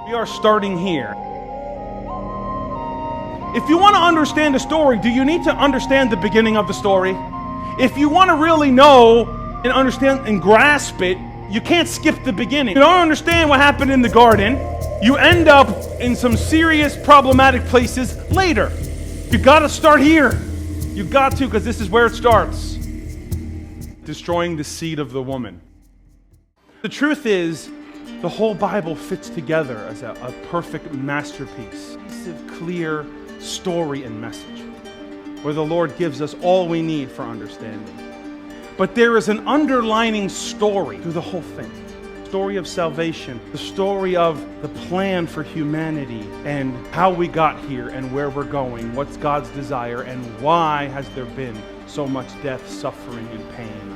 We are starting here. If you want to understand the story, do you need to understand the beginning of the story? If you want to really know and understand and grasp it, you can't skip the beginning. You don't understand what happened in the garden, you end up in some serious problematic places later. You got to start here. You got to, because this is where it starts. Destroying the seed of the woman. The truth is, the whole Bible fits together as a perfect masterpiece. It's a clear story and message where the Lord gives us all we need for understanding. But there is an underlining story through the whole thing. The story of salvation, the story of the plan for humanity and how we got here and where we're going, what's God's desire, and why has there been so much death, suffering, and pain.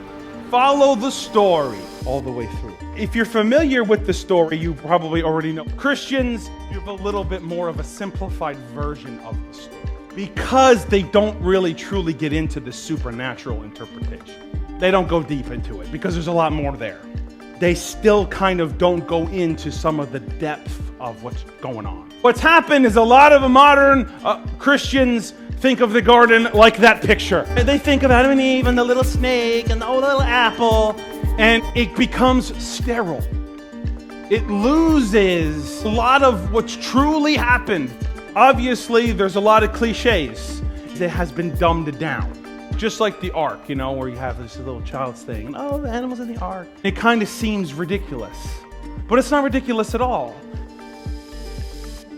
Follow the story all the way through. If you're familiar with the story, you probably already know. Christians, you have a little bit more of a simplified version of the story because they don't really truly get into the supernatural interpretation. They don't go deep into it because there's a lot more there. They still kind of don't go into some of the depth of what's going on. What's happened is a lot of modern Christians think of the garden like that picture. They think of Adam and Eve and the little snake and the little apple, and it becomes sterile. It loses a lot of what's truly happened. Obviously, there's a lot of cliches. It has been dumbed down. Just like the ark, where you have this little child's thing, and the animals in the ark. It kind of seems ridiculous, but it's not ridiculous at all.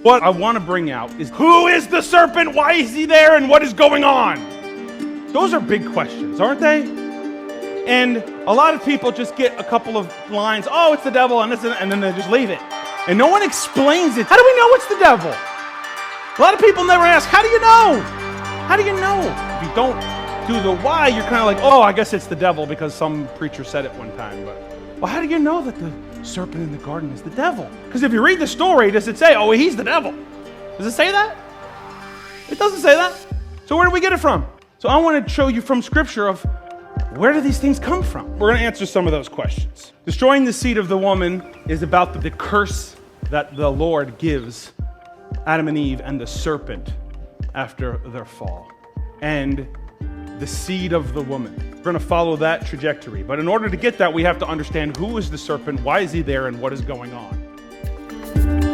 What I want to bring out is, who is the serpent? Why is he there? And what is going on? Those are big questions, aren't they? And a lot of people just get a couple of lines, it's the devil, and then they just leave it. And no one explains it. How do we know it's the devil? A lot of people never ask, how do you know? How do you know? If you don't do the why, you're kind of like, I guess it's the devil because some preacher said it one time. But, well, how do you know that the serpent in the garden is the devil? Because if you read the story, does it say, he's the devil? Does it say that? It doesn't say that. So where do we get it from? So I want to show you from Scripture of where do these things come from? We're going to answer some of those questions. Destroying the seed of the woman is about the curse that the Lord gives Adam and Eve and the serpent after their fall. And the seed of the woman. We're going to follow that trajectory. But in order to get that, we have to understand who is the serpent, why is he there, and what is going on.